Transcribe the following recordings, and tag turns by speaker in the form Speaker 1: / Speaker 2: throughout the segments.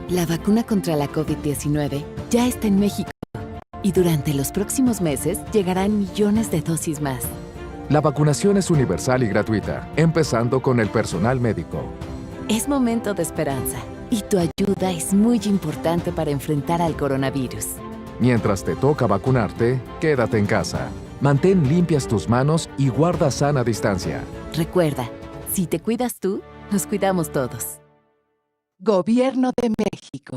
Speaker 1: La vacuna contra la COVID-19 ya está en México y durante los próximos meses llegarán millones de dosis más.
Speaker 2: La vacunación es universal y gratuita, empezando con el personal médico.
Speaker 1: Es momento de esperanza y tu ayuda es muy importante para enfrentar al coronavirus.
Speaker 2: Mientras te toca vacunarte, quédate en casa. Mantén limpias tus manos y guarda sana distancia.
Speaker 1: Recuerda, si te cuidas tú, nos cuidamos todos.
Speaker 3: Gobierno de México.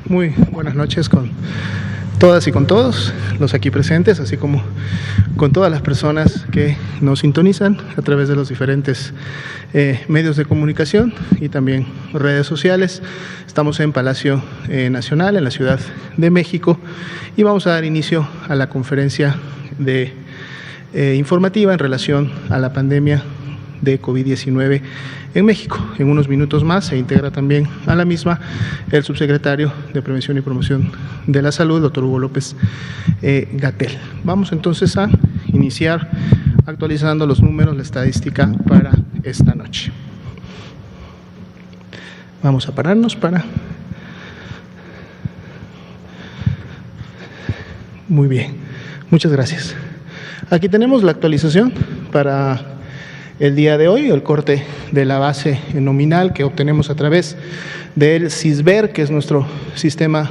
Speaker 4: Muy buenas noches con todas y con todos los aquí presentes, así como con todas las personas que nos sintonizan a través de los diferentes medios de comunicación y también redes sociales. Estamos en Palacio Nacional, en la Ciudad de México, y vamos a dar inicio a la conferencia informativa en relación a la pandemia de COVID-19 en México. En unos minutos más se integra también a la misma el subsecretario de Prevención y Promoción de la Salud, doctor Hugo López-Gatell. Vamos entonces a iniciar actualizando los números, la estadística para esta noche. Vamos a pararnos para... Muy bien, muchas gracias. Aquí tenemos la actualización para el día de hoy, el corte de la base nominal que obtenemos a través del CISBER, que es nuestro sistema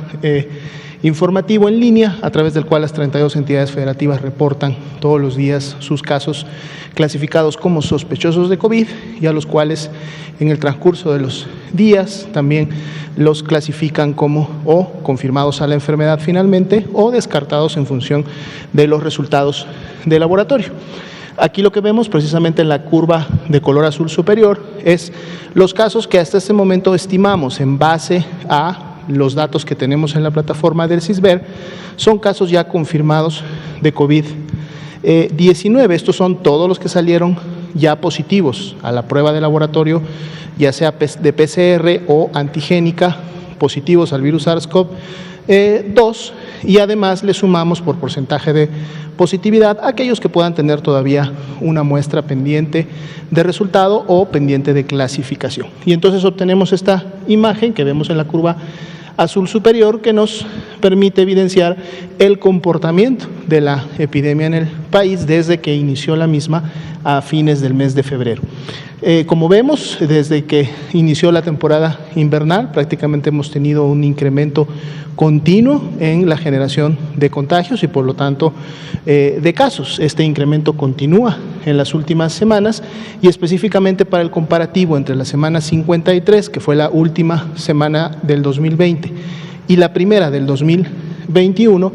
Speaker 4: informativo en línea, a través del cual las 32 entidades federativas reportan todos los días sus casos clasificados como sospechosos de COVID, y a los cuales en el transcurso de los días también los clasifican como o confirmados a la enfermedad finalmente o descartados en función de los resultados de laboratorio. Aquí lo que vemos precisamente en la curva de color azul superior es los casos que hasta este momento estimamos en base a los datos que tenemos en la plataforma del CISBER. Son casos ya confirmados de COVID-19. Estos son todos los que salieron ya positivos a la prueba de laboratorio, ya sea de PCR o antigénica, positivos al virus SARS-CoV-2, y además le sumamos por porcentaje de positividad a aquellos que puedan tener todavía una muestra pendiente de resultado o pendiente de clasificación. Y entonces obtenemos esta imagen que vemos en la curva azul superior, que nos permite evidenciar el comportamiento de la epidemia en el país desde que inició la misma a fines del mes de febrero. Como vemos, desde que inició la temporada invernal, prácticamente hemos tenido un incremento continuo en la generación de contagios y por lo tanto de casos. Este incremento continúa en las últimas semanas, y específicamente para el comparativo entre la semana 53, que fue la última semana del 2020, y la primera del 2021,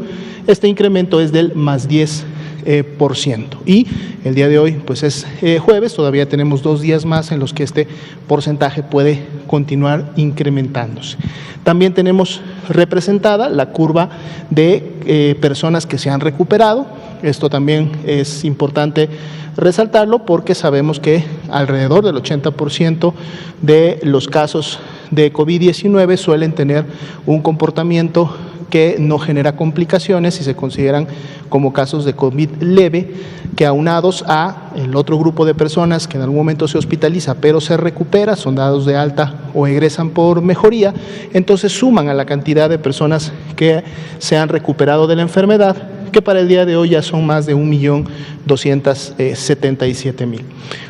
Speaker 4: este incremento es del más 10%. Y el día de hoy pues es jueves, todavía tenemos 2 días más en los que este porcentaje puede continuar incrementándose. También tenemos representada la curva de personas que se han recuperado. Esto también es importante resaltarlo porque sabemos que alrededor del 80% de los casos de COVID-19 suelen tener un comportamiento que no genera complicaciones y se consideran como casos de COVID leve, que aunados a el otro grupo de personas que en algún momento se hospitaliza pero se recupera, son dados de alta o egresan por mejoría, entonces suman a la cantidad de personas que se han recuperado de la enfermedad, que para el día de hoy ya son más de 1.277.000.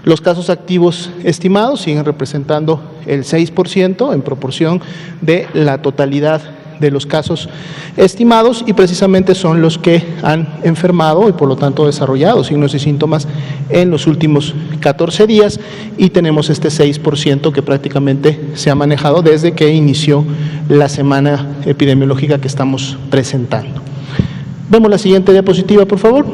Speaker 4: Los casos activos estimados siguen representando el 6% en proporción de la totalidad de los casos estimados, y precisamente son los que han enfermado y por lo tanto desarrollado signos y síntomas en los últimos 14 días, y tenemos este 6% que prácticamente se ha manejado desde que inició la semana epidemiológica que estamos presentando. Vemos la siguiente diapositiva, por favor.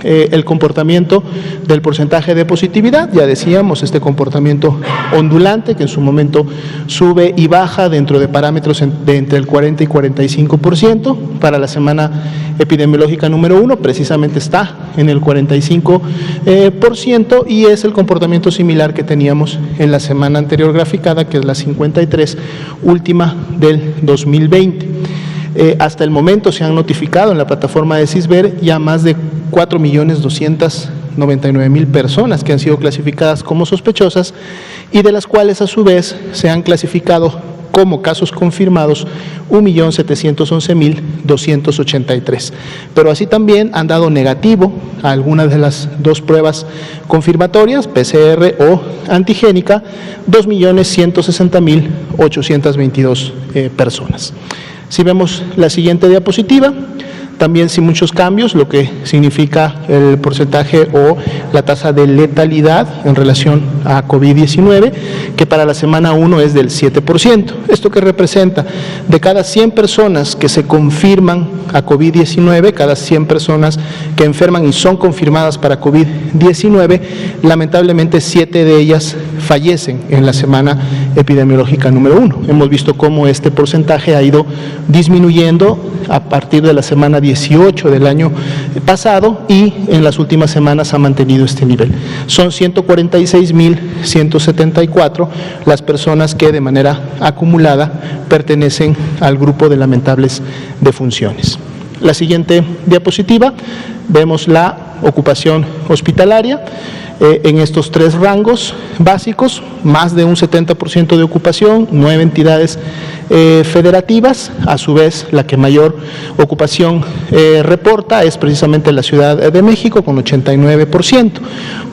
Speaker 4: El comportamiento del porcentaje de positividad, ya decíamos, este comportamiento ondulante que en su momento sube y baja dentro de parámetros de entre el 40 y 45%, para la semana epidemiológica número 1 precisamente está en el 45%, y es el comportamiento similar que teníamos en la semana anterior graficada, que es la 53, última del 2020. Hasta el momento se han notificado en la plataforma de CISBER ya más de 4.299.000 personas que han sido clasificadas como sospechosas, y de las cuales a su vez se han clasificado como casos confirmados 1.711.283. Pero así también han dado negativo a algunas de las 2 pruebas confirmatorias, PCR o antigénica, 2.160.822 personas. Si vemos la siguiente diapositiva, también sin muchos cambios, lo que significa el porcentaje o la tasa de letalidad en relación a COVID-19, que para la semana 1 es del 7%. ¿Esto qué representa? De cada 100 personas que se confirman a COVID-19, cada 100 personas que enferman y son confirmadas para COVID-19, lamentablemente 7 de ellas fallecen en la semana epidemiológica número 1. Hemos visto cómo este porcentaje ha ido disminuyendo a partir de la semana 18 del año pasado y en las últimas semanas ha mantenido este nivel. Son 146.174 las personas que de manera acumulada pertenecen al grupo de lamentables defunciones. La siguiente diapositiva, vemos la ocupación hospitalaria. En estos 3 rangos básicos, más de un 70% de ocupación, 9 entidades federativas. A su vez, la que mayor ocupación reporta es precisamente la Ciudad de México, con 89%.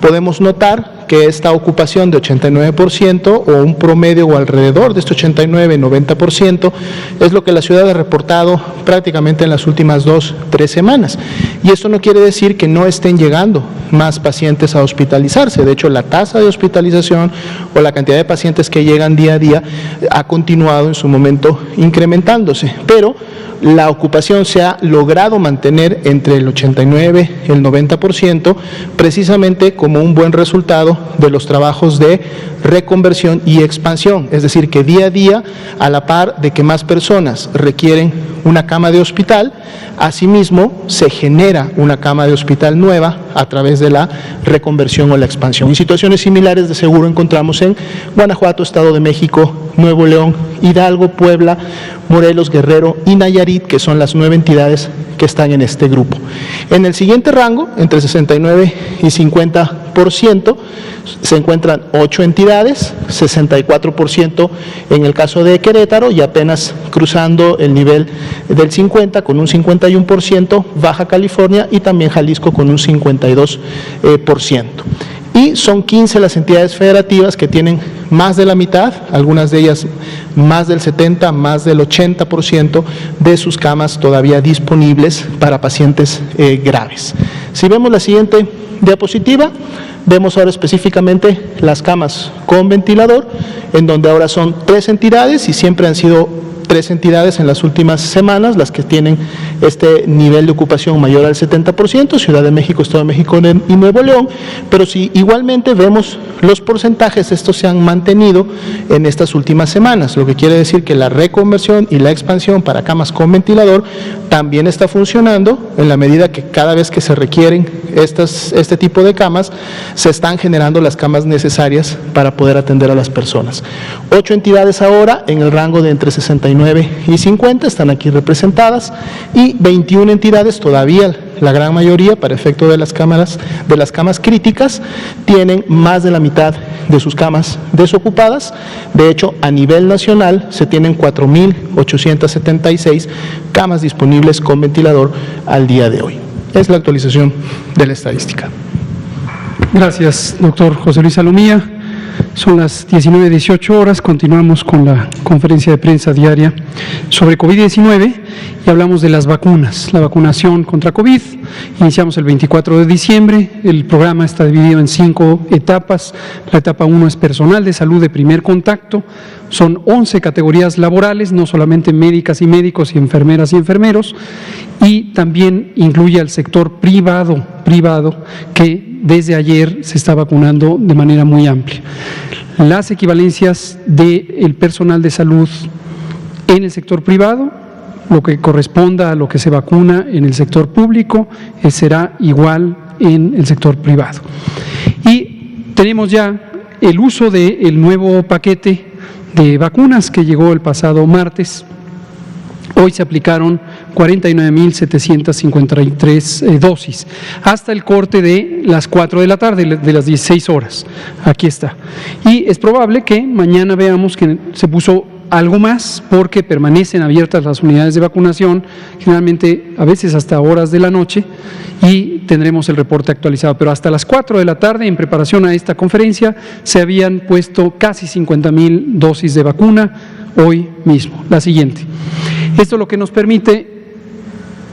Speaker 4: Podemos notar que esta ocupación de 89% o un promedio o alrededor de este 89-90% es lo que la ciudad ha reportado prácticamente en las últimas 2-3 semanas. Y esto no quiere decir que no estén llegando más pacientes a hospitalizarse. De hecho, la tasa de hospitalización o la cantidad de pacientes que llegan día a día ha continuado en su momento incrementándose, pero la ocupación se ha logrado mantener entre el 89 y el 90%, precisamente como un buen resultado de los trabajos de reconversión y expansión. Es decir, que día a día, a la par de que más personas requieren una cama de hospital, asimismo se genera una cama de hospital nueva a través de la reconversión o la expansión. Y situaciones similares de seguro encontramos en Guanajuato, Estado de México, Nuevo León, Hidalgo, Puebla, Morelos, Guerrero y Nayarit, que son las 9 entidades que están en este grupo. En el siguiente rango, entre 69 y 50%, se encuentran 8 entidades, 64% en el caso de Querétaro y apenas cruzando el nivel del 50 con un 51%, Baja California y también Jalisco con un 52%. Y son 15 las entidades federativas que tienen más de la mitad, algunas de ellas más del 70, más del 80% de sus camas todavía disponibles para pacientes graves. Si vemos la siguiente diapositiva, vemos ahora específicamente las camas con ventilador, en donde ahora son 3 entidades y siempre han sido 3 entidades en las últimas semanas las que tienen este nivel de ocupación mayor al 70%, Ciudad de México, Estado de México y Nuevo León, pero si igualmente vemos los porcentajes, estos se han mantenido en estas últimas semanas, lo que quiere decir que la reconversión y la expansión para camas con ventilador también está funcionando en la medida que cada vez que se requieren este tipo de camas, se están generando las camas necesarias para poder atender a las personas. 8 entidades ahora en el rango de entre 69 y 50 están aquí representadas y 21 entidades, todavía la gran mayoría para efecto de las camas críticas, tienen más de la mitad de sus camas desocupadas. De hecho, a nivel nacional se tienen 4.876 camas disponibles con ventilador al día de hoy. Es la actualización de la estadística.
Speaker 5: Gracias, doctor José Luis Salomía. Son las 19:18 horas, continuamos con la conferencia de prensa diaria sobre COVID-19 y hablamos de las vacunas, la vacunación contra COVID. Iniciamos el 24 de diciembre, el programa está dividido en 5 etapas. La etapa 1 es personal de salud de primer contacto, son 11 categorías laborales, no solamente médicas y médicos y enfermeras y enfermeros, y también incluye al sector privado que desde ayer se está vacunando de manera muy amplia. Las equivalencias del personal de salud en el sector privado, lo que corresponda a lo que se vacuna en el sector público, será igual en el sector privado. Y tenemos ya el uso del nuevo paquete de vacunas que llegó el pasado martes. Hoy se aplicaron 49.753 dosis, hasta el corte de las 4 de la tarde, de las 16 horas. Aquí está. Y es probable que mañana veamos que se puso algo más, porque permanecen abiertas las unidades de vacunación, generalmente a veces hasta horas de la noche, y tendremos el reporte actualizado. Pero hasta las 4 de la tarde, en preparación a esta conferencia, se habían puesto casi 50.000 dosis de vacuna hoy mismo. La siguiente. Esto lo que nos permite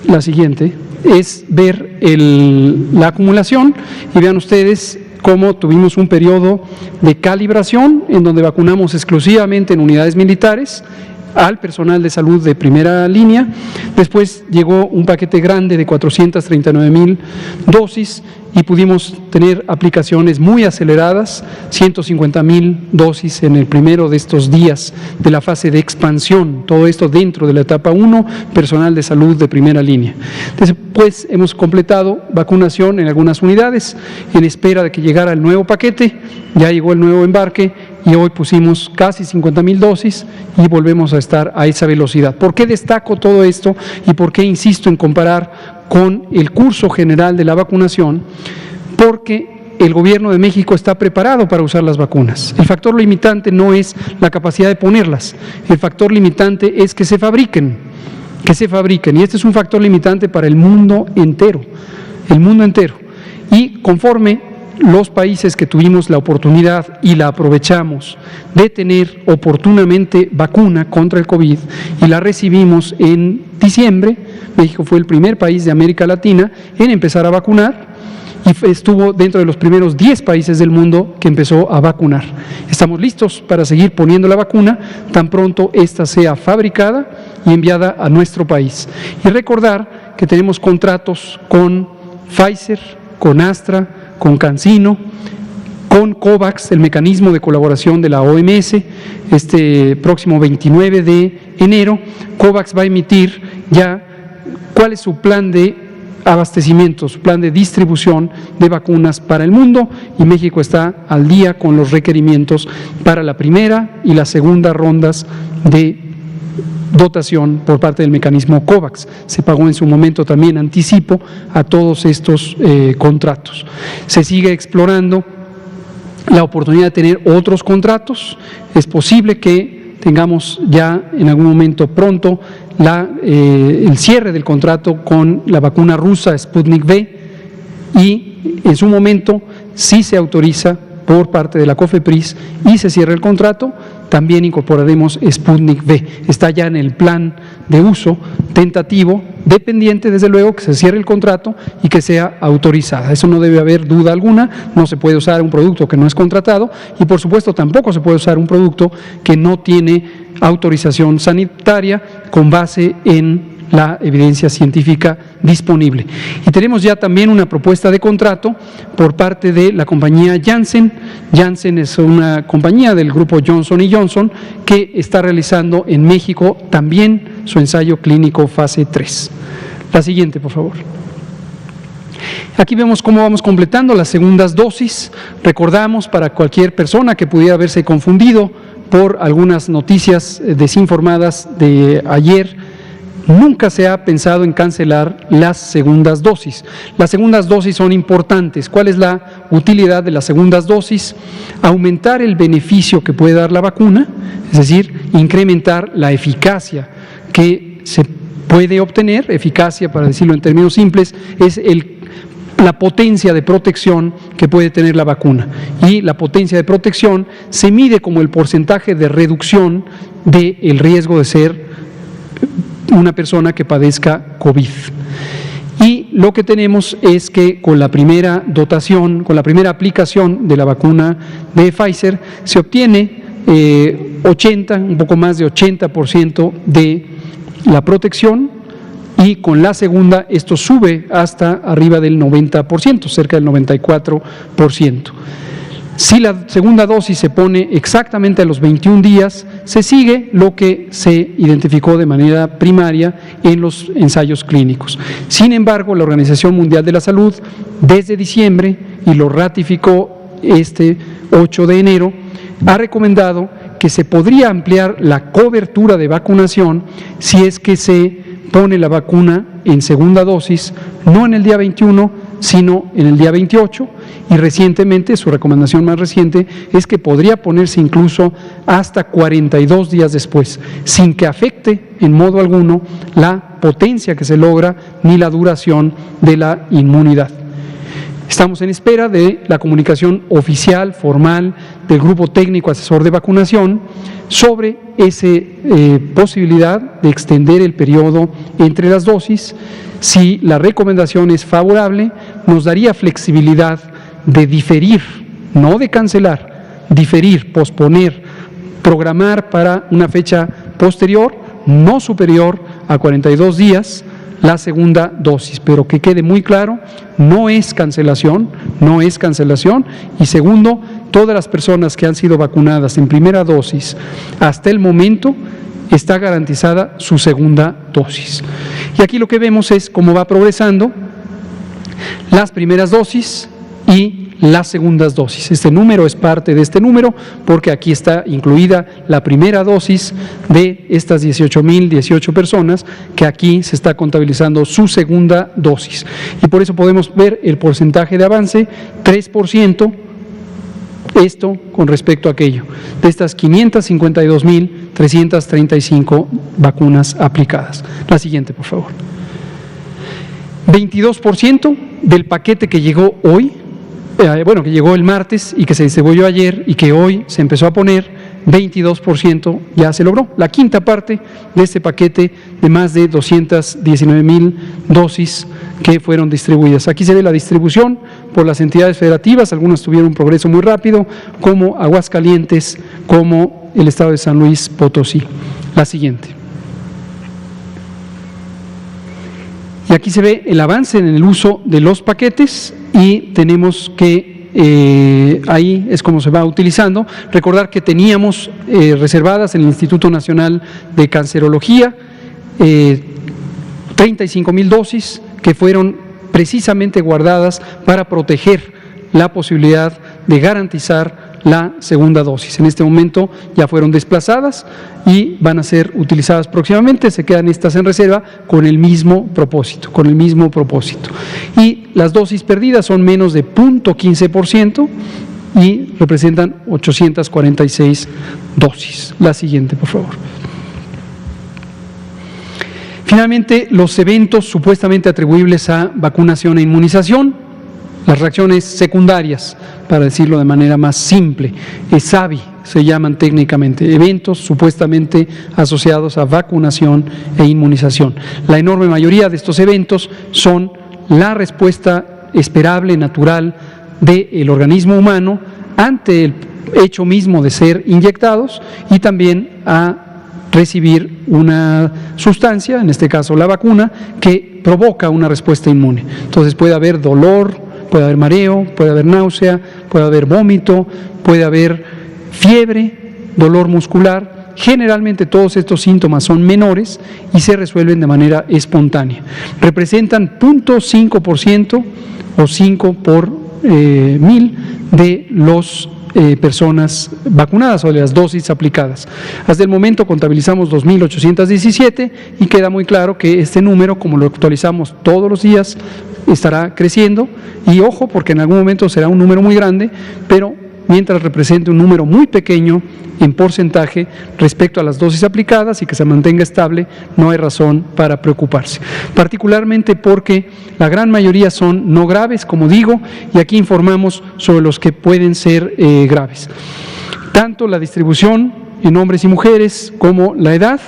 Speaker 5: la siguiente, es ver la acumulación y vean ustedes cómo tuvimos un periodo de calibración en donde vacunamos exclusivamente en unidades militares al personal de salud de primera línea. Después llegó un paquete grande de 439,000 dosis y pudimos tener aplicaciones muy aceleradas, 150,000 dosis en el primero de estos días de la fase de expansión, todo esto dentro de la etapa 1, personal de salud de primera línea. Después hemos completado vacunación en algunas unidades, en espera de que llegara el nuevo paquete, ya llegó el nuevo embarque y hoy pusimos casi 50,000 dosis y volvemos a estar a esa velocidad. ¿Por qué destaco todo esto y por qué insisto en comparar con el curso general de la vacunación? Porque el gobierno de México está preparado para usar las vacunas. El factor limitante no es la capacidad de ponerlas, el factor limitante es que se fabriquen, y este es un factor limitante para el mundo entero, y conforme los países que tuvimos la oportunidad y la aprovechamos de tener oportunamente vacuna contra el COVID y la recibimos en diciembre, México fue el primer país de América Latina en empezar a vacunar y estuvo dentro de los primeros 10 países del mundo que empezó a vacunar. Estamos listos para seguir poniendo la vacuna tan pronto ésta sea fabricada y enviada a nuestro país. Y recordar que tenemos contratos con Pfizer, con Astra, con CanSino, con COVAX, el mecanismo de colaboración de la OMS. Este próximo 29 de enero, COVAX va a emitir ya cuál es su plan de abastecimiento, su plan de distribución de vacunas para el mundo, y México está al día con los requerimientos para la primera y la segunda rondas de dotación por parte del mecanismo COVAX. Se pagó en su momento también anticipo a todos estos contratos. Se sigue explorando la oportunidad de tener otros contratos. Es posible que tengamos ya en algún momento pronto el cierre del contrato con la vacuna rusa Sputnik V, y en su momento, si se autoriza por parte de la COFEPRIS y se cierra el contrato, también incorporaremos Sputnik V. Está ya en el plan de uso tentativo, dependiente desde luego que se cierre el contrato y que sea autorizada. Eso no debe haber duda alguna. No se puede usar un producto que no es contratado y por supuesto tampoco se puede usar un producto que no tiene autorización sanitaria con base en la evidencia científica disponible. Y tenemos ya también una propuesta de contrato por parte de la compañía Janssen. Janssen es una compañía del grupo Johnson & Johnson que está realizando en México también su ensayo clínico fase 3. La siguiente, por favor. Aquí vemos cómo vamos completando las segundas dosis. Recordamos para cualquier persona que pudiera haberse confundido por algunas noticias desinformadas de ayer, nunca se ha pensado en cancelar las segundas dosis. Las segundas dosis son importantes. ¿Cuál es la utilidad de las segundas dosis? Aumentar el beneficio que puede dar la vacuna, es decir, incrementar la eficacia que se puede obtener. Eficacia, para decirlo en términos simples, es la potencia de protección que puede tener la vacuna. Y la potencia de protección se mide como el porcentaje de reducción del riesgo de ser una persona que padezca COVID. Y lo que tenemos es que con la primera dotación, con la primera aplicación de la vacuna de Pfizer, se obtiene un poco más de 80% de la protección, y con la segunda esto sube hasta arriba del 90%, cerca del 94%. Si la segunda dosis se pone exactamente a los 21 días, se sigue lo que se identificó de manera primaria en los ensayos clínicos. Sin embargo, la Organización Mundial de la Salud, desde diciembre, y lo ratificó este 8 de enero, ha recomendado que se podría ampliar la cobertura de vacunación si es que se pone la vacuna en segunda dosis, no en el día 21, sino en el día 28, y recientemente, su recomendación más reciente, es que podría ponerse incluso hasta 42 días después, sin que afecte en modo alguno la potencia que se logra ni la duración de la inmunidad. Estamos en espera de la comunicación oficial, formal, del Grupo Técnico Asesor de Vacunación sobre esa posibilidad de extender el periodo entre las dosis. si la recomendación es favorable, nos daría flexibilidad de diferir, no de cancelar, diferir, posponer, programar para una fecha posterior, no superior a 42 días, la segunda dosis, pero que quede muy claro, no es cancelación, y segundo, todas las personas que han sido vacunadas en primera dosis hasta el momento está garantizada su segunda dosis. Y aquí lo que vemos es cómo va progresando las primeras dosis y las segundas dosis. Este número es parte de este número porque aquí está incluida la primera dosis de estas 18,018 personas que aquí se está contabilizando su segunda dosis. Y por eso podemos ver el porcentaje de avance, 3%, esto con respecto a aquello, de estas 552,335 vacunas aplicadas. La siguiente, por favor. 22% del paquete que llegó hoy, que llegó el martes y que se distribuyó ayer y que hoy se empezó a poner, 22% ya se logró. La quinta parte de este paquete de más de 219,000 dosis que fueron distribuidas. Aquí se ve la distribución por las entidades federativas, algunas tuvieron un progreso muy rápido, como Aguascalientes, como el estado de San Luis Potosí. La siguiente. Y aquí se ve el avance en el uso de los paquetes y tenemos que ahí es como se va utilizando. Recordar que teníamos reservadas en el Instituto Nacional de Cancerología 35,000 dosis que fueron precisamente guardadas para proteger la posibilidad de garantizar la segunda dosis. En este momento ya fueron desplazadas y van a ser utilizadas próximamente, se quedan estas en reserva con el mismo propósito, Y las dosis perdidas son menos de 0.15% y representan 846 dosis. La siguiente, por favor. Finalmente, los eventos supuestamente atribuibles a vacunación e inmunización. Las reacciones secundarias, para decirlo de manera más simple, ESAVI se llaman técnicamente, eventos supuestamente asociados a vacunación e inmunización. La enorme mayoría de estos eventos son la respuesta esperable, natural, del organismo humano ante el hecho mismo de ser inyectados y también a recibir una sustancia, en este caso la vacuna, que provoca una respuesta inmune. Entonces puede haber dolor, puede haber mareo, puede haber náusea, puede haber vómito, puede haber fiebre, dolor muscular. Generalmente todos estos síntomas son menores y se resuelven de manera espontánea. Representan 0.5% o 5 por 1000 de los personas vacunadas o de las dosis aplicadas. Hasta el momento contabilizamos 2,817 y queda muy claro que este número, como lo actualizamos todos los días, estará creciendo y ojo porque en algún momento será un número muy grande, pero mientras represente un número muy pequeño en porcentaje respecto a las dosis aplicadas y que se mantenga estable, no hay razón para preocuparse. Particularmente porque la gran mayoría son no graves, como digo, y aquí informamos sobre los que pueden ser graves. Tanto la distribución en hombres y mujeres como la edad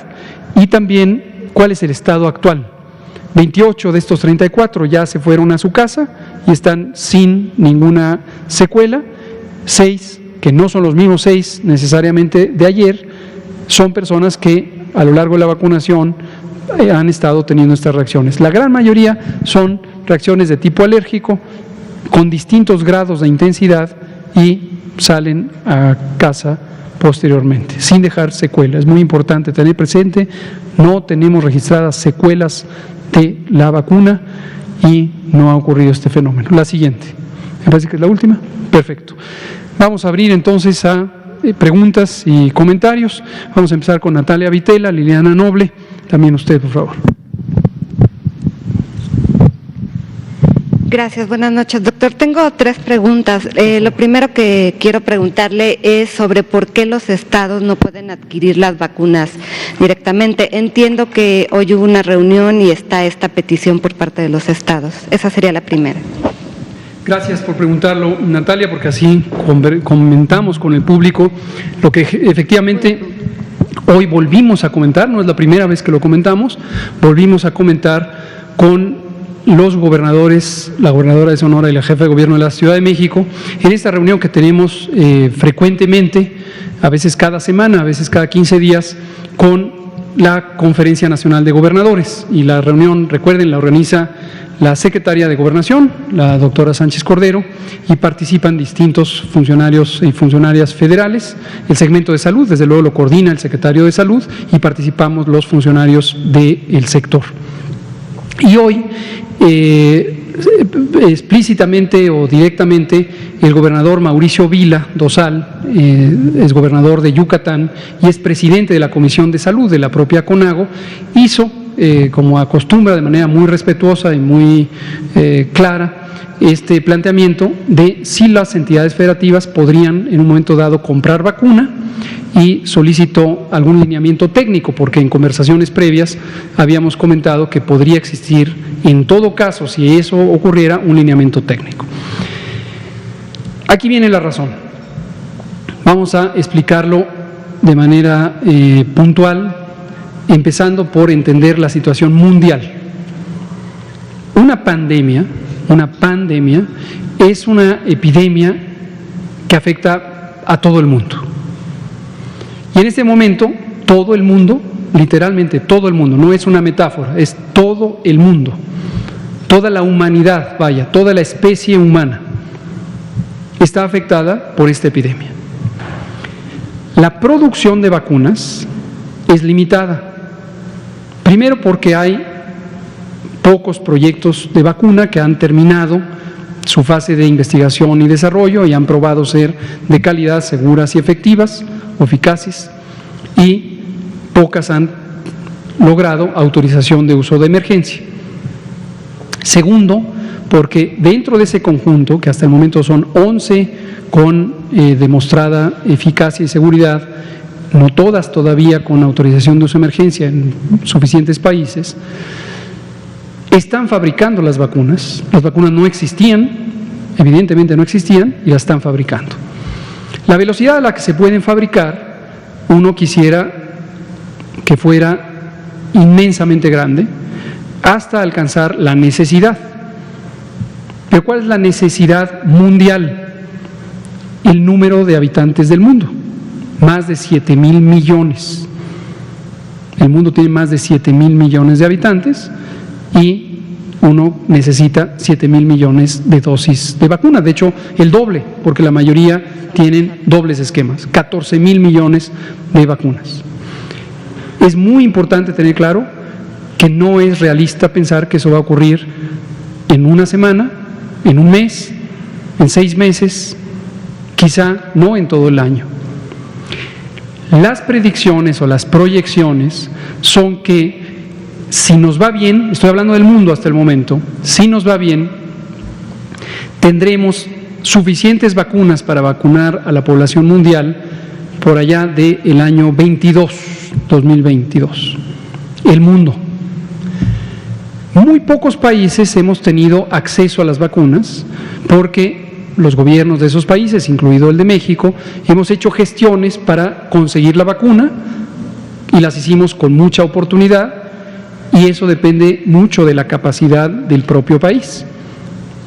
Speaker 5: y también cuál es el estado actual. 28 de estos 34 ya se fueron a su casa y están sin ninguna secuela. 6, que no son los mismos 6 necesariamente de ayer, son personas que a lo largo de la vacunación han estado teniendo estas reacciones. La gran mayoría son reacciones de tipo alérgico con distintos grados de intensidad y salen a casa posteriormente, sin dejar secuelas. Es muy importante tener presente, no tenemos registradas secuelas de la vacuna y no ha ocurrido este fenómeno. La siguiente, me parece que es la última. Perfecto. Vamos a abrir entonces a preguntas y comentarios. Vamos a empezar con Natalia Vitela, Liliana Noble. También usted, por favor.
Speaker 6: Gracias, buenas noches. Doctor, tengo 3 preguntas. Lo primero que quiero preguntarle es sobre por qué los estados no pueden adquirir las vacunas directamente. Entiendo que hoy hubo una reunión y está esta petición por parte de los estados. Esa sería la primera.
Speaker 5: Gracias por preguntarlo, Natalia, porque así comentamos con el público lo que efectivamente hoy volvimos a comentar, no es la primera vez que lo comentamos, volvimos a comentar con los gobernadores, la gobernadora de Sonora y la jefa de gobierno de la Ciudad de México, en esta reunión que tenemos frecuentemente, a veces cada semana, a veces cada 15 días, con la Conferencia Nacional de Gobernadores. Y la reunión, recuerden, la organiza la secretaria de Gobernación, la doctora Sánchez Cordero, y participan distintos funcionarios y funcionarias federales. El segmento de salud, desde luego, lo coordina el secretario de Salud y participamos los funcionarios del sector. Y hoy, explícitamente o directamente, el gobernador Mauricio Vila Dosal, es gobernador de Yucatán y es presidente de la Comisión de Salud de la propia CONAGO, hizo, como acostumbra, de manera muy respetuosa y muy clara, este planteamiento de si las entidades federativas podrían en un momento dado comprar vacuna, y solicitó algún lineamiento técnico, porque en conversaciones previas habíamos comentado que podría existir, en todo caso, si eso ocurriera, un lineamiento técnico. Aquí viene la razón. Vamos a explicarlo de manera puntual, empezando por entender la situación mundial. Una pandemia es una epidemia que afecta a todo el mundo. Y en este momento, todo el mundo, literalmente todo el mundo, no es una metáfora, es todo el mundo, toda la humanidad, vaya, toda la especie humana está afectada por esta epidemia. La producción de vacunas es limitada. Primero porque hay pocos proyectos de vacuna que han terminado su fase de investigación y desarrollo y han probado ser de calidad, seguras y efectivas o eficaces, y pocas han logrado autorización de uso de emergencia. Segundo, porque dentro de ese conjunto, que hasta el momento son 11 con demostrada eficacia y seguridad, no todas todavía con autorización de uso de emergencia en suficientes países, están fabricando las vacunas no existían, evidentemente no existían, y las están fabricando. La velocidad a la que se pueden fabricar, uno quisiera que fuera inmensamente grande, hasta alcanzar la necesidad. ¿Pero cuál es la necesidad mundial? El número de habitantes del mundo, más de 7,000 millones. El mundo tiene más de 7,000 millones de habitantes y uno necesita 7,000 millones de dosis de vacuna. De hecho, el doble, porque la mayoría tienen dobles esquemas, 14,000 millones de vacunas. Es muy importante tener claro que no es realista pensar que eso va a ocurrir en una semana, en un mes, en 6 meses, quizá no en todo el año. Las predicciones o las proyecciones son que si nos va bien, estoy hablando del mundo hasta el momento, si nos va bien, tendremos suficientes vacunas para vacunar a la población mundial por allá del año 2022, el mundo. Muy pocos países hemos tenido acceso a las vacunas porque los gobiernos de esos países, incluido el de México, hemos hecho gestiones para conseguir la vacuna y las hicimos con mucha oportunidad, y eso depende mucho de la capacidad del propio país,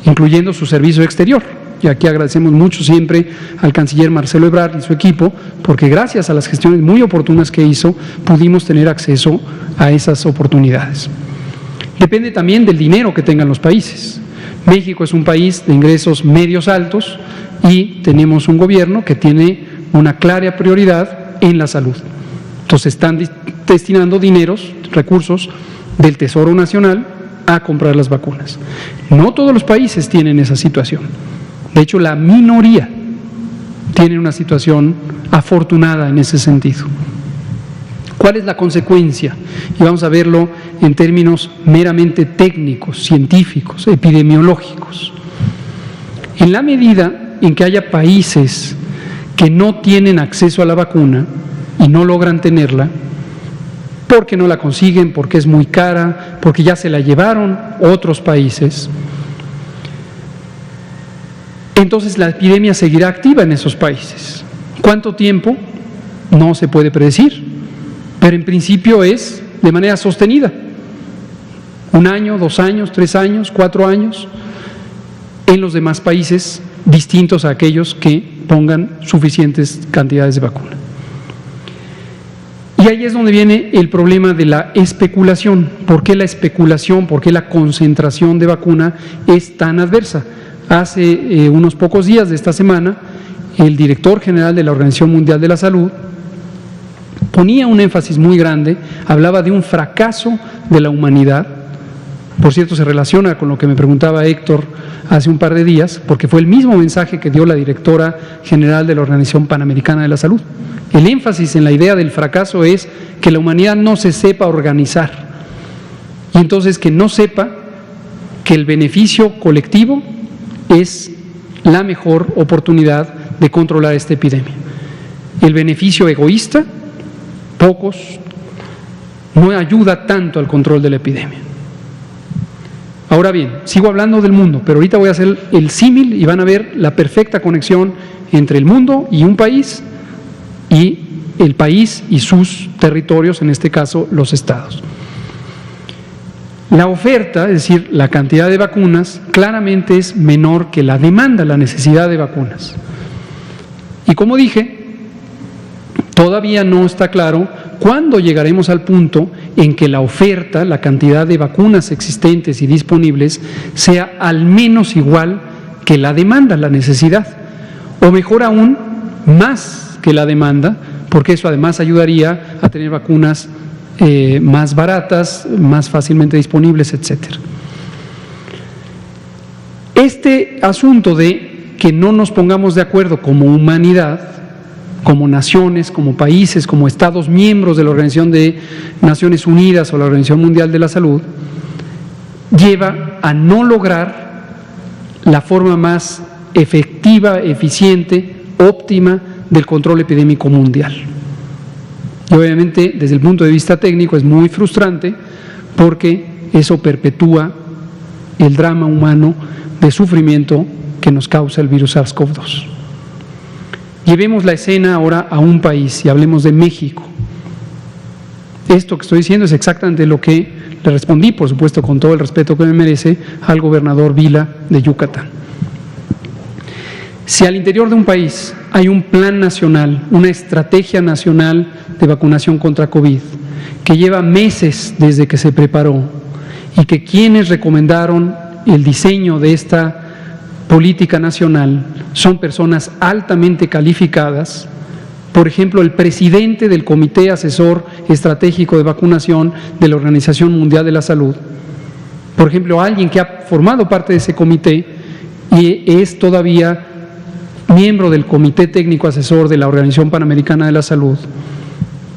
Speaker 5: incluyendo su servicio exterior. Y aquí agradecemos mucho siempre al canciller Marcelo Ebrard y su equipo, porque gracias a las gestiones muy oportunas que hizo, pudimos tener acceso a esas oportunidades. Depende también del dinero que tengan los países. México es un país de ingresos medios altos y tenemos un gobierno que tiene una clara prioridad en la salud. Entonces están destinando dineros, recursos del Tesoro Nacional a comprar las vacunas. No todos los países tienen esa situación. De hecho, la minoría tiene una situación afortunada en ese sentido. ¿Cuál es la consecuencia? Y vamos a verlo en términos meramente técnicos, científicos, epidemiológicos. En la medida en que haya países que no tienen acceso a la vacuna y no logran tenerla, porque no la consiguen, porque es muy cara, porque ya se la llevaron otros países, entonces la epidemia seguirá activa en esos países. ¿Cuánto tiempo? No se puede predecir, pero en principio es de manera sostenida. 1 año, 2 años, 3 años, 4 años, en los demás países distintos a aquellos que pongan suficientes cantidades de vacuna. Y ahí es donde viene el problema de la especulación. ¿Por qué la especulación, por qué la concentración de vacuna es tan adversa? Hace unos pocos días de esta semana, el director general de la Organización Mundial de la Salud ponía un énfasis muy grande, hablaba de un fracaso de la humanidad. Por cierto, se relaciona con lo que me preguntaba Héctor hace un par de días, porque fue el mismo mensaje que dio la directora general de la Organización Panamericana de la Salud. El énfasis en la idea del fracaso es que la humanidad no se sepa organizar, y entonces que no sepa que el beneficio colectivo es la mejor oportunidad de controlar esta epidemia. El beneficio egoísta, pocos, no ayuda tanto al control de la epidemia. Ahora bien, sigo hablando del mundo, pero ahorita voy a hacer el símil y van a ver la perfecta conexión entre el mundo y un país, y el país y sus territorios, en este caso los estados. La oferta, es decir, la cantidad de vacunas, claramente es menor que la demanda, la necesidad de vacunas. Y como dije, todavía no está claro cuándo llegaremos al punto en que la oferta, la cantidad de vacunas existentes y disponibles, sea al menos igual que la demanda, la necesidad, o mejor aún, más que la demanda, porque eso además ayudaría a tener vacunas más baratas, más fácilmente disponibles, etc. Este asunto de que no nos pongamos de acuerdo como humanidad, como naciones, como países, como estados miembros de la Organización de Naciones Unidas o la Organización Mundial de la Salud, lleva a no lograr la forma más efectiva, eficiente, óptima del control epidémico mundial. Y obviamente, desde el punto de vista técnico, es muy frustrante porque eso perpetúa el drama humano de sufrimiento que nos causa el virus SARS-CoV-2. Llevemos la escena ahora a un país y hablemos de México. Esto que estoy diciendo es exactamente lo que le respondí, por supuesto, con todo el respeto que me merece, al gobernador Vila de Yucatán. Si al interior de un país hay un plan nacional, una estrategia nacional de vacunación contra COVID, que lleva meses desde que se preparó y que quienes recomendaron el diseño de esta política nacional son personas altamente calificadas, por ejemplo, el presidente del Comité Asesor Estratégico de Vacunación de la Organización Mundial de la Salud, por ejemplo, alguien que ha formado parte de ese comité y es todavía miembro del Comité Técnico Asesor de la Organización Panamericana de la Salud,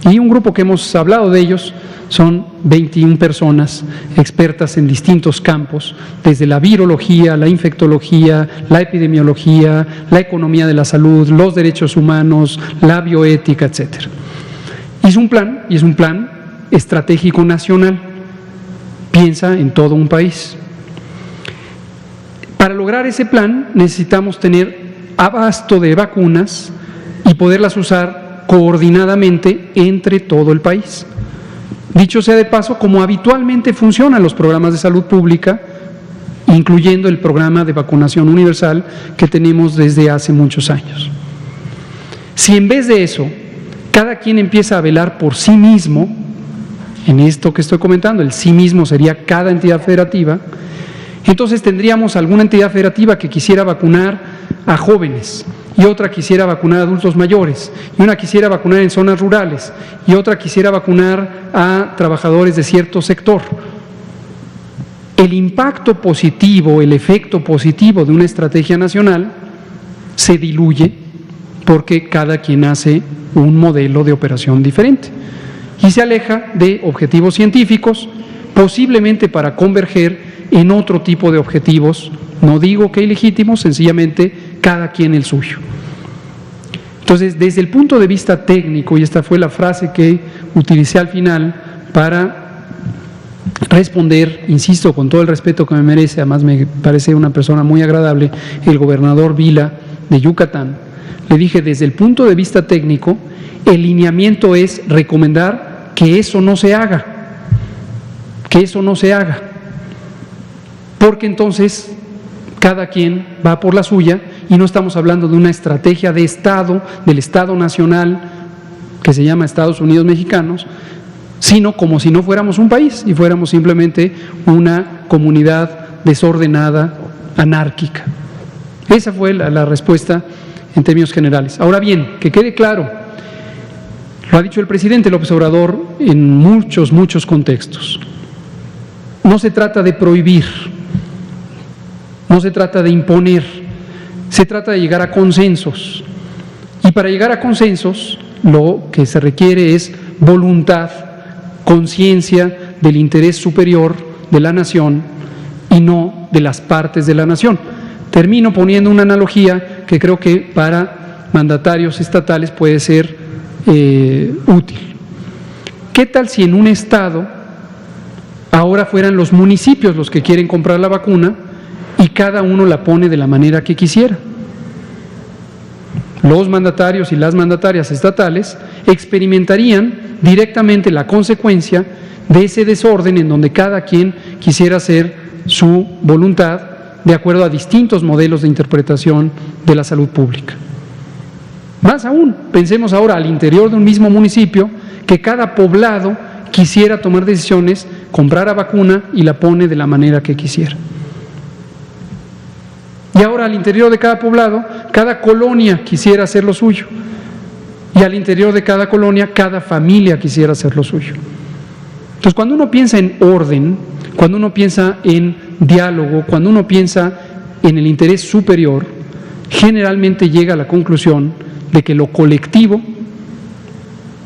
Speaker 5: y un grupo que hemos hablado de ellos, son 21 personas expertas en distintos campos, desde la virología, la infectología, la epidemiología, la economía de la salud, los derechos humanos, la bioética, etc. Hizo un plan, y es un plan estratégico nacional, piensa en todo un país. Para lograr ese plan necesitamos tener abasto de vacunas y poderlas usar coordinadamente entre todo el país. Dicho sea de paso, como habitualmente funcionan los programas de salud pública, incluyendo el programa de vacunación universal que tenemos desde hace muchos años. Si en vez de eso, cada quien empieza a velar por sí mismo, en esto que estoy comentando, el sí mismo sería cada entidad federativa, entonces tendríamos alguna entidad federativa que quisiera vacunar a jóvenes, y otra quisiera vacunar a adultos mayores, y una quisiera vacunar en zonas rurales, y otra quisiera vacunar a trabajadores de cierto sector. El impacto positivo, el efecto positivo de una estrategia nacional se diluye porque cada quien hace un modelo de operación diferente y se aleja de objetivos científicos, posiblemente para converger en otro tipo de objetivos, no digo que ilegítimos, sencillamente cada quien el suyo. Entonces, desde el punto de vista técnico, y esta fue la frase que utilicé al final para responder, insisto, con todo el respeto que me merece, además me parece una persona muy agradable, el gobernador Vila de Yucatán, le dije, desde el punto de vista técnico, el lineamiento es recomendar que eso no se haga, que eso no se haga. porque entonces cada quien va por la suya y no estamos hablando de una estrategia de Estado, del Estado nacional, que se llama Estados Unidos Mexicanos, sino como si no fuéramos un país y fuéramos simplemente una comunidad desordenada, anárquica. Esa fue la respuesta en términos generales. Ahora bien, que quede claro, lo ha dicho el presidente López Obrador en muchos contextos. No se trata de prohibir, no se trata de imponer, se trata de llegar a consensos. Y para llegar a consensos, lo que se requiere es voluntad, conciencia del interés superior de la nación y no de las partes de la nación. Termino poniendo una analogía que creo que para mandatarios estatales puede ser útil. ¿Qué tal si en un estado ahora fueran los municipios los que quieren comprar la vacuna y cada uno la pone de la manera que quisiera? Los mandatarios y las mandatarias estatales experimentarían directamente la consecuencia de ese desorden en donde cada quien quisiera hacer su voluntad de acuerdo a distintos modelos de interpretación de la salud pública. Más aún, pensemos ahora al interior de un mismo municipio que cada poblado quisiera tomar decisiones, comprar la vacuna y la pone de la manera que quisiera. Y ahora al interior de cada poblado, cada colonia quisiera hacer lo suyo. Y al interior de cada colonia, cada familia quisiera hacer lo suyo. Entonces, cuando uno piensa en orden, cuando uno piensa en diálogo, cuando uno piensa en el interés superior, generalmente llega a la conclusión de que lo colectivo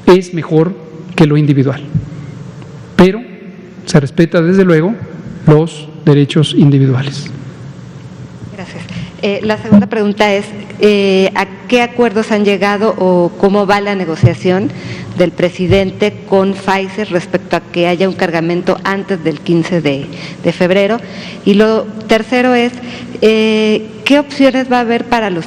Speaker 5: es mejor que lo individual. Pero se respeta desde luego los derechos individuales.
Speaker 6: Gracias. La segunda pregunta es, ¿a qué acuerdos han llegado o cómo va la negociación del presidente con Pfizer respecto a que haya un cargamento antes del 15 de febrero? Y lo tercero es, ¿qué opciones va a haber para los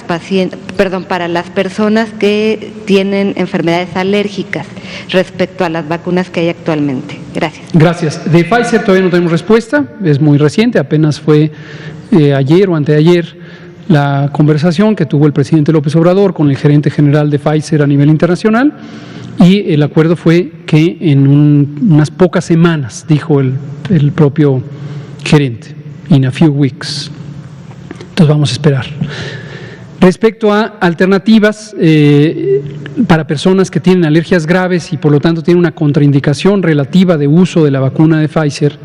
Speaker 6: para las personas que tienen enfermedades alérgicas respecto a las vacunas que hay actualmente? Gracias.
Speaker 5: Gracias. De Pfizer todavía no tenemos respuesta, es muy reciente, apenas fue ayer o anteayer la conversación que tuvo el presidente López Obrador con el gerente general de Pfizer a nivel internacional, y el acuerdo fue que en unas pocas semanas, dijo el propio gerente, in a few weeks. Entonces vamos a esperar. Respecto a alternativas para personas que tienen alergias graves y por lo tanto tienen una contraindicación relativa de uso de la vacuna de Pfizer,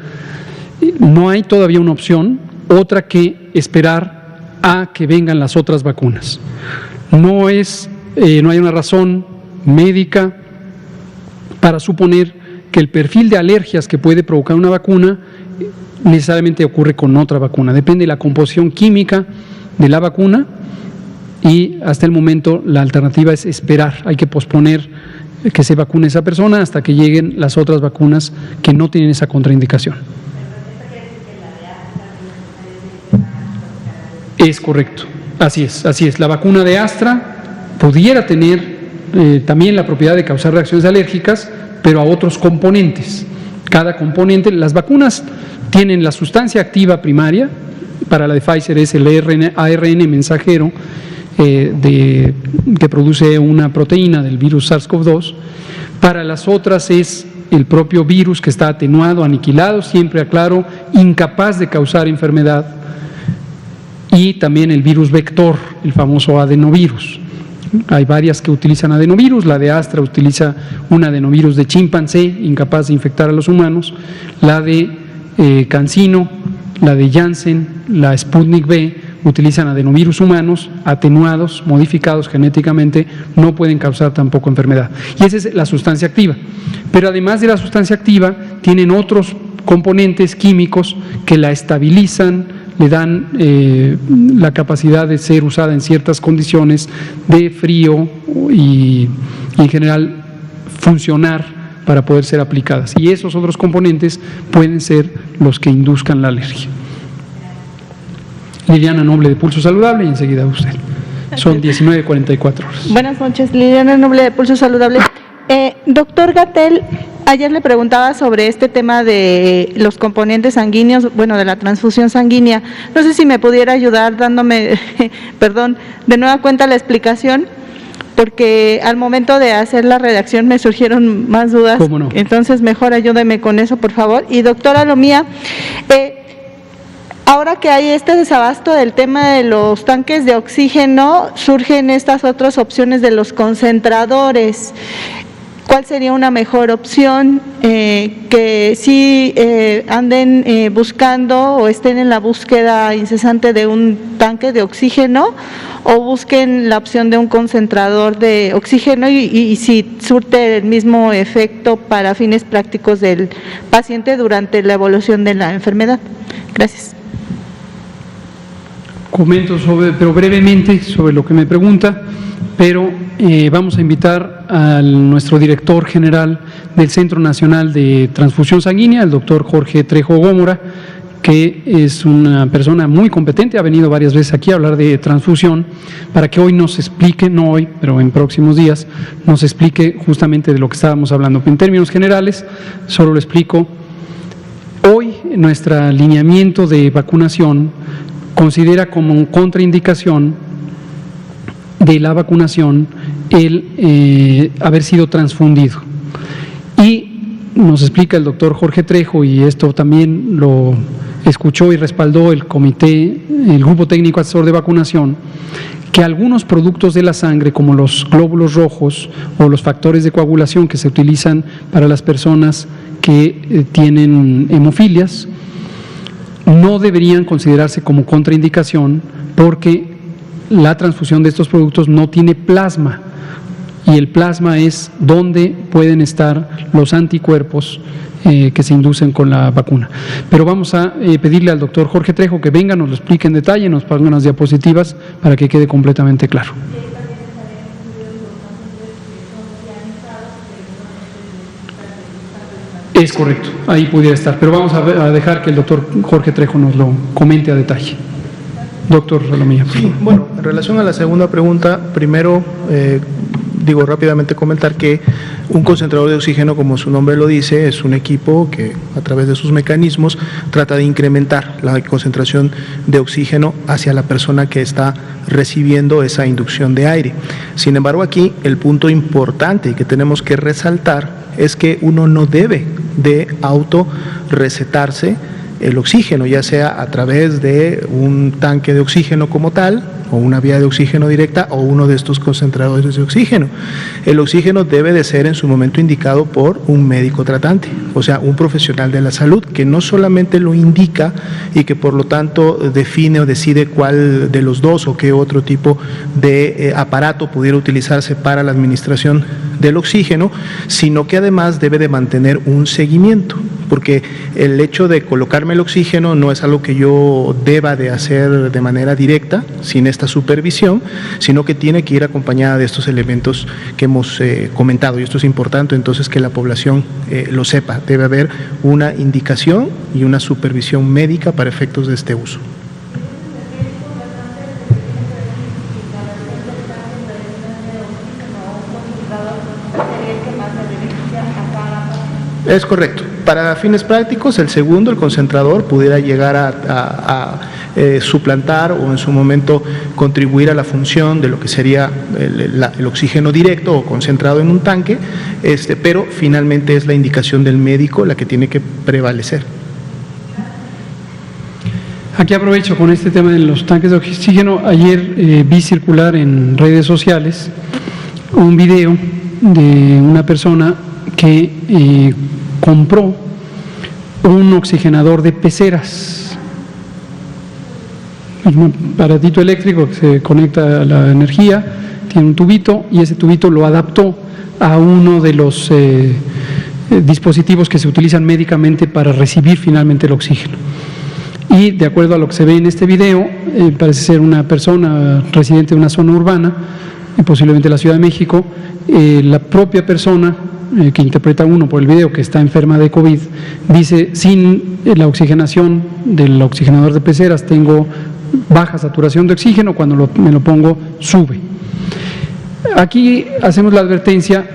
Speaker 5: no hay todavía una opción, otra que esperar a que vengan las otras vacunas. No hay una razón médica para suponer que el perfil de alergias que puede provocar una vacuna necesariamente ocurre con otra vacuna. Depende de la composición química de la vacuna y hasta el momento la alternativa es esperar. Hay que posponer que se vacune esa persona hasta que lleguen las otras vacunas que no tienen esa contraindicación. Es correcto, así es. La vacuna de Astra pudiera tener también la propiedad de causar reacciones alérgicas, pero a otros componentes. Cada componente, las vacunas tienen la sustancia activa primaria, para la de Pfizer es el ARN mensajero que produce una proteína del virus SARS-CoV-2, para las otras es el propio virus que está atenuado, aniquilado, siempre aclaro, incapaz de causar enfermedad, y también el virus vector, el famoso adenovirus. Hay varias que utilizan adenovirus, la de Astra utiliza un adenovirus de chimpancé, incapaz de infectar a los humanos, la de CanSino, la de Janssen, la Sputnik V, utilizan adenovirus humanos, atenuados, modificados genéticamente, no pueden causar tampoco enfermedad. Y esa es la sustancia activa. Pero además de la sustancia activa, tienen otros componentes químicos que la estabilizan, le dan la capacidad de ser usada en ciertas condiciones de frío y en general funcionar para poder ser aplicadas. Y esos otros componentes pueden ser los que induzcan la alergia. Liliana Noble de Pulso Saludable y enseguida usted. Son 19:44 horas.
Speaker 7: Buenas noches, Liliana Noble de Pulso Saludable. Doctor Gatell, ayer le preguntaba sobre este tema de los componentes sanguíneos, bueno, de la transfusión sanguínea. No sé si me pudiera ayudar dándome, perdón, de nueva cuenta la explicación, porque al momento de hacer la redacción me surgieron más dudas.
Speaker 5: ¿Cómo no?
Speaker 7: Entonces, mejor ayúdeme con eso, por favor. Y doctora Lomía, ahora que hay este desabasto del tema de los tanques de oxígeno, surgen estas otras opciones de los concentradores. ¿Cuál sería una mejor opción? Que sí anden buscando o estén en la búsqueda incesante de un tanque de oxígeno, o busquen la opción de un concentrador de oxígeno y si surte el mismo efecto para fines prácticos del paciente durante la evolución de la enfermedad. Gracias.
Speaker 5: Comento pero brevemente sobre lo que me pregunta, pero vamos a invitar a nuestro director general del Centro Nacional de Transfusión Sanguínea, el doctor Jorge Trejo Gómora, que es una persona muy competente, ha venido varias veces aquí a hablar de transfusión, para que hoy nos explique, no hoy, pero en próximos días, nos explique justamente de lo que estábamos hablando. En términos generales, solo lo explico. Hoy nuestro alineamiento de vacunación considera como contraindicación de la vacunación el haber sido transfundido. Y nos explica el doctor Jorge Trejo, y esto también lo escuchó y respaldó el comité, el grupo técnico asesor de vacunación, que algunos productos de la sangre, como los glóbulos rojos o los factores de coagulación que se utilizan para las personas que tienen hemofilias, no deberían considerarse como contraindicación, porque la transfusión de estos productos no tiene plasma, y el plasma es donde pueden estar los anticuerpos que se inducen con la vacuna. Pero vamos a pedirle al doctor Jorge Trejo que venga, nos lo explique en detalle, nos ponga unas diapositivas para que quede completamente claro. Es correcto, ahí pudiera estar, pero vamos a dejar que el doctor Jorge Trejo nos lo comente a detalle. Doctor Lomía.
Speaker 4: Sí, bueno, en relación a la segunda pregunta, primero digo rápidamente comentar que un concentrador de oxígeno, como su nombre lo dice, es un equipo que a través de sus mecanismos trata de incrementar la concentración de oxígeno hacia la persona que está recibiendo esa inducción de aire. Sin embargo, aquí el punto importante que tenemos que resaltar es que uno no debe de autorrecetarse el oxígeno, ya sea a través de un tanque de oxígeno como tal, o una vía de oxígeno directa, o uno de estos concentradores de oxígeno. El oxígeno debe de ser en su momento indicado por un médico tratante, o sea, un profesional de la salud, que no solamente lo indica y que por lo tanto define o decide cuál de los dos o qué otro tipo de aparato pudiera utilizarse para la administración del oxígeno, sino que además debe de mantener un seguimiento, porque el hecho de colocarme el oxígeno no es algo que yo deba de hacer de manera directa, sin esta supervisión, sino que tiene que ir acompañada de estos elementos que hemos comentado, y esto es importante entonces que la población lo sepa. Debe haber una indicación y una supervisión médica para efectos de este uso. Es correcto. Para fines prácticos, el segundo, el concentrador, pudiera llegar a suplantar o en su momento contribuir a la función de lo que sería el oxígeno directo o concentrado en un tanque, pero finalmente es la indicación del médico la que tiene que prevalecer.
Speaker 5: Aquí aprovecho con este tema de los tanques de oxígeno. Ayer vi circular en redes sociales un video de una persona que compró un oxigenador de peceras, un aparatito eléctrico que se conecta a la energía, tiene un tubito, y ese tubito lo adaptó a uno de los dispositivos que se utilizan médicamente para recibir finalmente el oxígeno. Y de acuerdo a lo que se ve en este video, parece ser una persona residente de una zona urbana, posiblemente la Ciudad de México. La propia persona que interpreta uno por el video, que está enferma de COVID, dice: sin la oxigenación del oxigenador de peceras tengo baja saturación de oxígeno, cuando me lo pongo sube. Aquí hacemos la advertencia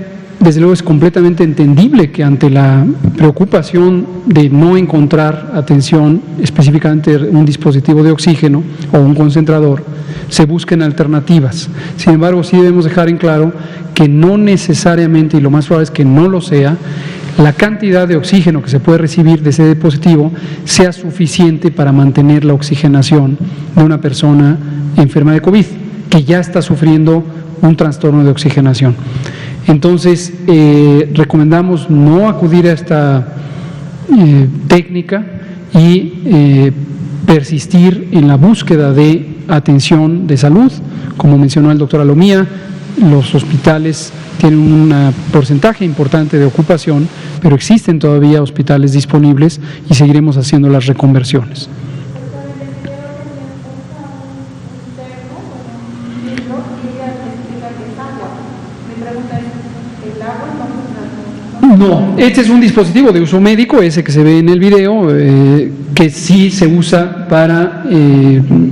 Speaker 5: desde luego es completamente entendible que ante la preocupación de no encontrar atención, específicamente un dispositivo de oxígeno o un concentrador, se busquen alternativas. Sin embargo, sí debemos dejar en claro que no necesariamente, y lo más probable es que no lo sea, la cantidad de oxígeno que se puede recibir de ese dispositivo sea suficiente para mantener la oxigenación de una persona enferma de COVID, que ya está sufriendo un trastorno de oxigenación. Entonces, recomendamos no acudir a esta técnica y persistir en la búsqueda de atención de salud. Como mencionó el doctor Alomía, los hospitales tienen un porcentaje importante de ocupación, pero existen todavía hospitales disponibles y seguiremos haciendo las reconversiones. No, este es un dispositivo de uso médico, ese que se ve en el video, que sí se usa para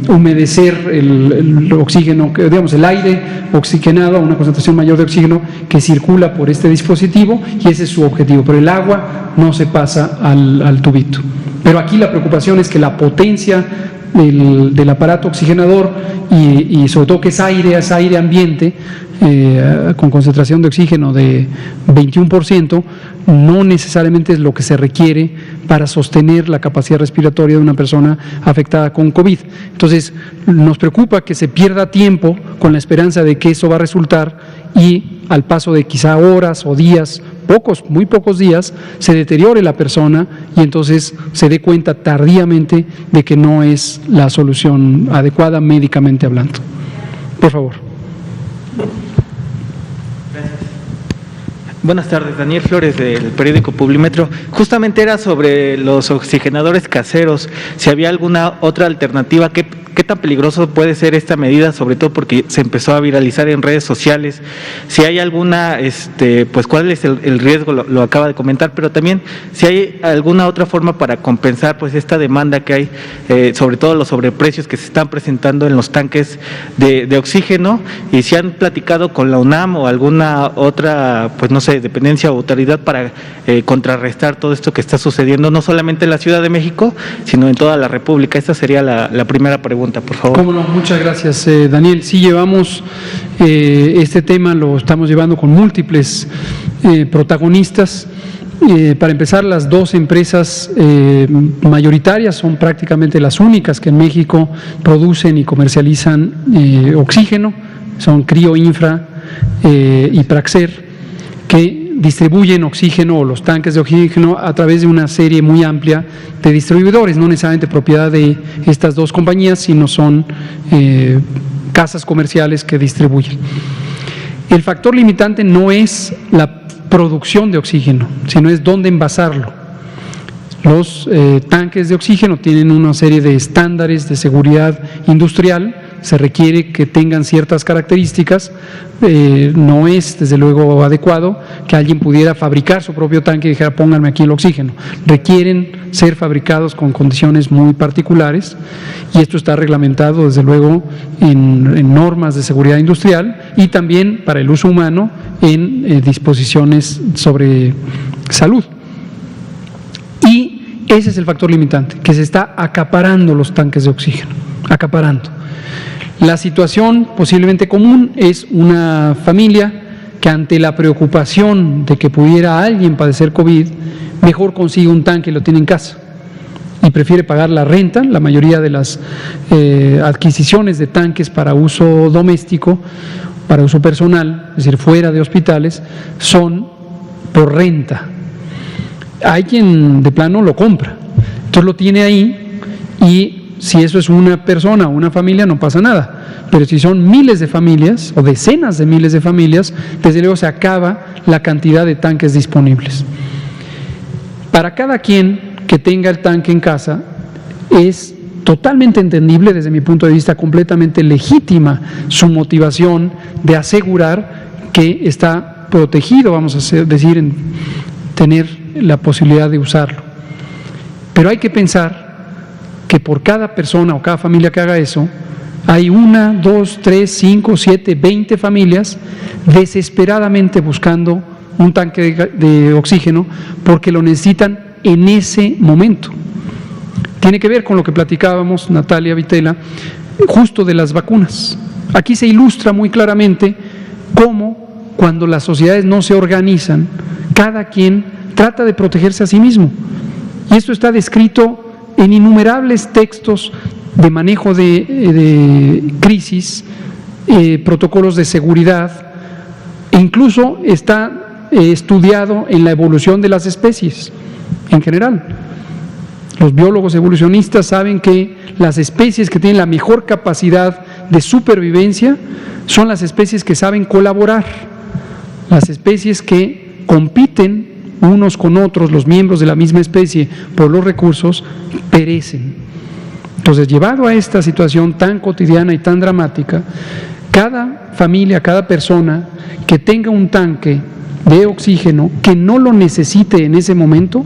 Speaker 5: humedecer el oxígeno, digamos el aire oxigenado a una concentración mayor de oxígeno que circula por este dispositivo, y ese es su objetivo, pero el agua no se pasa al tubito. Pero aquí la preocupación es que la potencia del aparato oxigenador y sobre todo que es aire ambiente, con concentración de oxígeno de 21%, no necesariamente es lo que se requiere para sostener la capacidad respiratoria de una persona afectada con COVID. Entonces, nos preocupa que se pierda tiempo con la esperanza de que eso va a resultar, y al paso de quizá horas o días, muy pocos días, se deteriore la persona y entonces se dé cuenta tardíamente de que no es la solución adecuada médicamente hablando. Por favor.
Speaker 8: Buenas tardes, Daniel Flores del periódico Publimetro. Justamente era sobre los oxigenadores caseros, si había alguna otra alternativa. ¿Qué tan peligroso puede ser esta medida? Sobre todo porque se empezó a viralizar en redes sociales. Si hay alguna, pues cuál es el riesgo, lo acaba de comentar, pero también si hay alguna otra forma para compensar pues esta demanda que hay, sobre todo los sobreprecios que se están presentando en los tanques de oxígeno, y si han platicado con la UNAM o alguna otra, pues no sé, dependencia o autoridad para contrarrestar todo esto que está sucediendo, no solamente en la Ciudad de México, sino en toda la República. Esta sería la primera pregunta, por favor.
Speaker 5: Cómo no, muchas gracias, Daniel. Sí, llevamos este tema, lo estamos llevando con múltiples protagonistas. Para empezar, las dos empresas mayoritarias son prácticamente las únicas que en México producen y comercializan oxígeno, son Crioinfra y Praxer, que distribuyen oxígeno o los tanques de oxígeno a través de una serie muy amplia de distribuidores, no necesariamente propiedad de estas dos compañías, sino son casas comerciales que distribuyen. El factor limitante no es la producción de oxígeno, sino es dónde envasarlo. Los tanques de oxígeno tienen una serie de estándares de seguridad industrial, se requiere que tengan ciertas características, no es desde luego adecuado que alguien pudiera fabricar su propio tanque y dijera pónganme aquí el oxígeno. Requieren ser fabricados con condiciones muy particulares, y esto está reglamentado desde luego en normas de seguridad industrial y también para el uso humano en disposiciones sobre salud. Y ese es el factor limitante, que se está acaparando los tanques de oxígeno, acaparando. La situación posiblemente común es una familia que ante la preocupación de que pudiera alguien padecer COVID, mejor consigue un tanque y lo tiene en casa y prefiere pagar la renta. La mayoría de las adquisiciones de tanques para uso doméstico, para uso personal, es decir, fuera de hospitales, son por renta. Hay quien de plano lo compra, entonces lo tiene ahí, y si eso es una persona o una familia no pasa nada, pero si son miles de familias o decenas de miles de familias, desde luego se acaba la cantidad de tanques disponibles. Para cada quien que tenga el tanque en casa es totalmente entendible, desde mi punto de vista completamente legítima su motivación de asegurar que está protegido, vamos a decir, en tener la posibilidad de usarlo. Pero hay que pensar que por cada persona o cada familia que haga eso, hay 1, 2, 3, 5, 7, 20 familias desesperadamente buscando un tanque de oxígeno porque lo necesitan en ese momento. Tiene que ver con lo que platicábamos, Natalia Vitela, justo de las vacunas. Aquí se ilustra muy claramente cómo cuando las sociedades no se organizan, cada quien trata de protegerse a sí mismo. Y esto está descrito en innumerables textos de manejo de crisis, protocolos de seguridad, e incluso está estudiado en la evolución de las especies en general. Los biólogos evolucionistas saben que las especies que tienen la mejor capacidad de supervivencia son las especies que saben colaborar, las especies que compiten unos con otros, los miembros de la misma especie, por los recursos, perecen. Entonces, llevado a esta situación tan cotidiana y tan dramática, cada familia, cada persona que tenga un tanque de oxígeno que no lo necesite en ese momento,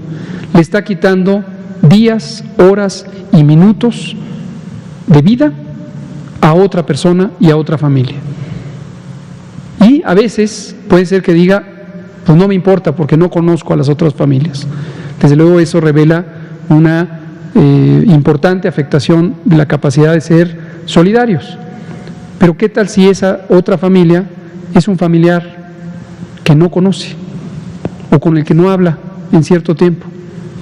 Speaker 5: le está quitando días, horas y minutos de vida a otra persona y a otra familia. Y a veces puede ser que diga, pues no me importa porque no conozco a las otras familias. Desde luego eso revela una importante afectación de la capacidad de ser solidarios. Pero ¿qué tal si esa otra familia es un familiar que no conoce o con el que no habla en cierto tiempo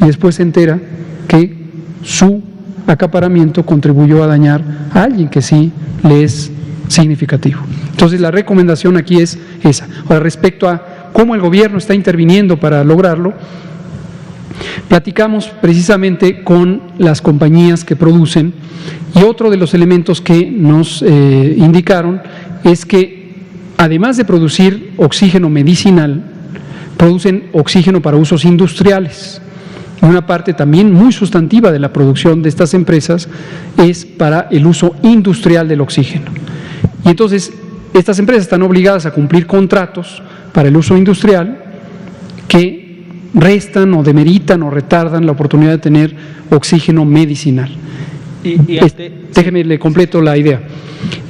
Speaker 5: y después se entera que su acaparamiento contribuyó a dañar a alguien que sí le es significativo? Entonces la recomendación aquí es esa. Ahora, respecto a cómo el gobierno está interviniendo para lograrlo, platicamos precisamente con las compañías que producen, y otro de los elementos que nos indicaron es que además de producir oxígeno medicinal, producen oxígeno para usos industriales. Una parte también muy sustantiva de la producción de estas empresas es para el uso industrial del oxígeno. Y entonces estas empresas están obligadas a cumplir contratos para el uso industrial que restan o demeritan o retardan la oportunidad de tener oxígeno medicinal. Déjeme, le completo la idea.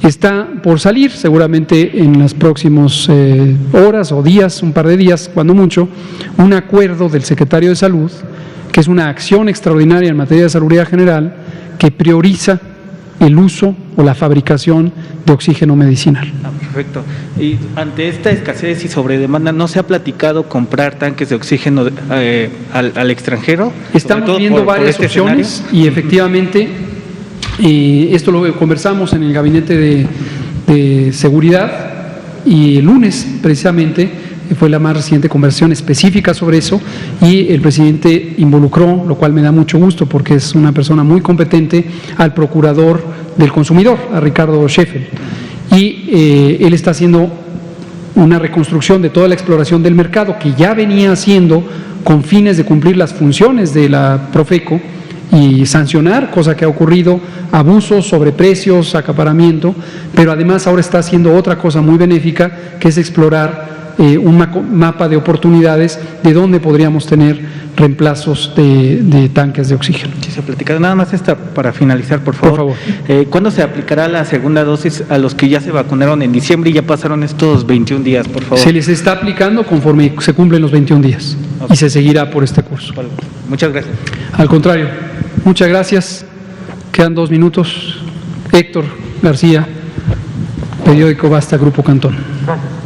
Speaker 5: Está por salir seguramente en las próximas horas o días, un par de días, cuando mucho, un acuerdo del secretario de Salud, que es una acción extraordinaria en materia de seguridad general, que prioriza el uso o la fabricación de oxígeno medicinal.
Speaker 8: Perfecto. Y ante esta escasez y sobredemanda, ¿no se ha platicado comprar tanques de oxígeno al extranjero?
Speaker 5: Estamos viendo varias opciones y efectivamente esto lo conversamos en el gabinete de seguridad, y el lunes precisamente fue la más reciente conversación específica sobre eso, y el presidente involucró, lo cual me da mucho gusto porque es una persona muy competente, al procurador del consumidor, a Ricardo Sheffield, y él está haciendo una reconstrucción de toda la exploración del mercado que ya venía haciendo con fines de cumplir las funciones de la Profeco y sancionar, cosa que ha ocurrido, abusos, sobreprecios, acaparamiento, pero además ahora está haciendo otra cosa muy benéfica, que es explorar un mapa de oportunidades de dónde podríamos tener reemplazos de tanques de oxígeno.
Speaker 8: Sí, se ha platicado. Nada más para finalizar, por favor. ¿Cuándo se aplicará la segunda dosis a los que ya se vacunaron en diciembre y ya pasaron estos 21 días, por favor?
Speaker 5: Se les está aplicando conforme se cumplen los 21 días, okay, y se seguirá por este curso.
Speaker 8: Muchas gracias.
Speaker 5: Al contrario, muchas gracias. Quedan 2 minutos. Héctor García, Periódico Basta, Grupo Cantón.
Speaker 9: Gracias.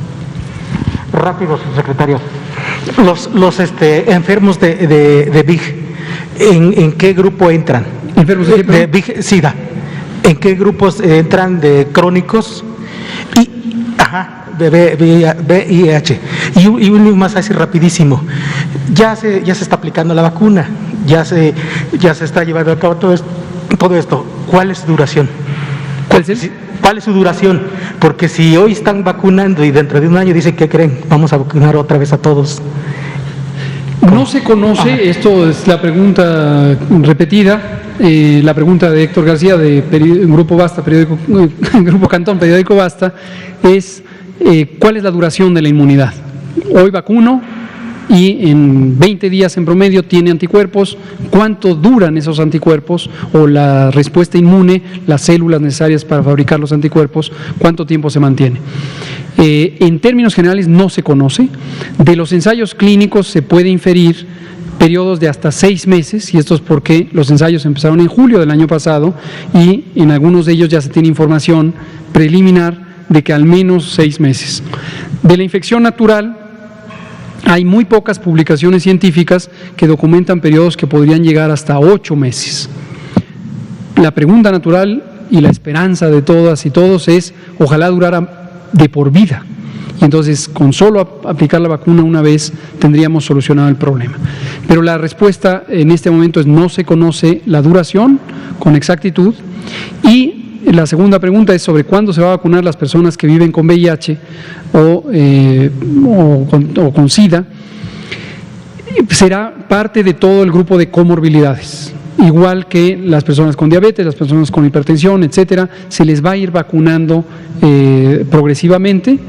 Speaker 9: Rápido, secretario. Los enfermos de VIH, ¿en qué grupo entran?
Speaker 5: ¿Enfermos de
Speaker 9: VIH, SIDA? ¿En qué grupos entran de crónicos? VIH. Y uno más así rapidísimo. Ya se está aplicando la vacuna, ya se está llevando a cabo todo esto. ¿Cuál es su duración? ¿Cuál es su duración? Porque si hoy están vacunando y dentro de un año dicen, ¿qué creen? Vamos a vacunar otra vez a todos.
Speaker 5: No se conoce, esto es la pregunta repetida, la pregunta de Héctor García de Grupo Basta, Grupo Cantón, Periódico Basta, es ¿cuál es la duración de la inmunidad? Hoy vacuno, y en 20 días en promedio tiene anticuerpos, cuánto duran esos anticuerpos o la respuesta inmune, las células necesarias para fabricar los anticuerpos, cuánto tiempo se mantiene. En términos generales no se conoce. De los ensayos clínicos se puede inferir periodos de hasta 6 meses, y esto es porque los ensayos empezaron en julio del año pasado y en algunos de ellos ya se tiene información preliminar de que al menos 6 meses. De la infección natural, hay muy pocas publicaciones científicas que documentan periodos que podrían llegar hasta 8 meses. La pregunta natural y la esperanza de todas y todos es, ojalá durara de por vida. Y entonces, con solo aplicar la vacuna una vez, tendríamos solucionado el problema. Pero la respuesta en este momento es no se conoce la duración con exactitud. Y la segunda pregunta es sobre cuándo se va a vacunar las personas que viven con VIH o con SIDA. Será parte de todo el grupo de comorbilidades. Igual que las personas con diabetes, las personas con hipertensión, etcétera, se les va a ir vacunando progresivamente,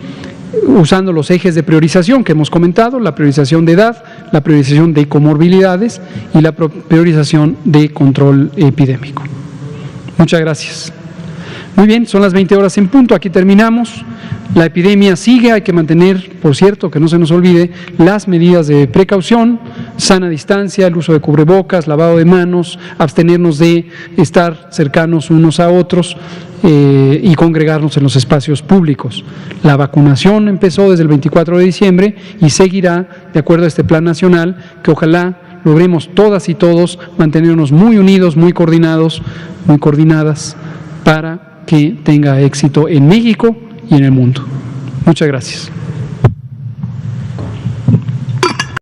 Speaker 5: usando los ejes de priorización que hemos comentado, la priorización de edad, la priorización de comorbilidades y la priorización de control epidémico. Muchas gracias. Muy bien, son las 20 horas en punto, aquí terminamos. La epidemia sigue, hay que mantener, por cierto, que no se nos olvide, las medidas de precaución, sana distancia, el uso de cubrebocas, lavado de manos, abstenernos de estar cercanos unos a otros y congregarnos en los espacios públicos. La vacunación empezó desde el 24 de diciembre y seguirá de acuerdo a este plan nacional que ojalá logremos todas y todos mantenernos muy unidos, muy coordinados, muy coordinadas para que tenga éxito en México y en el mundo. Muchas gracias.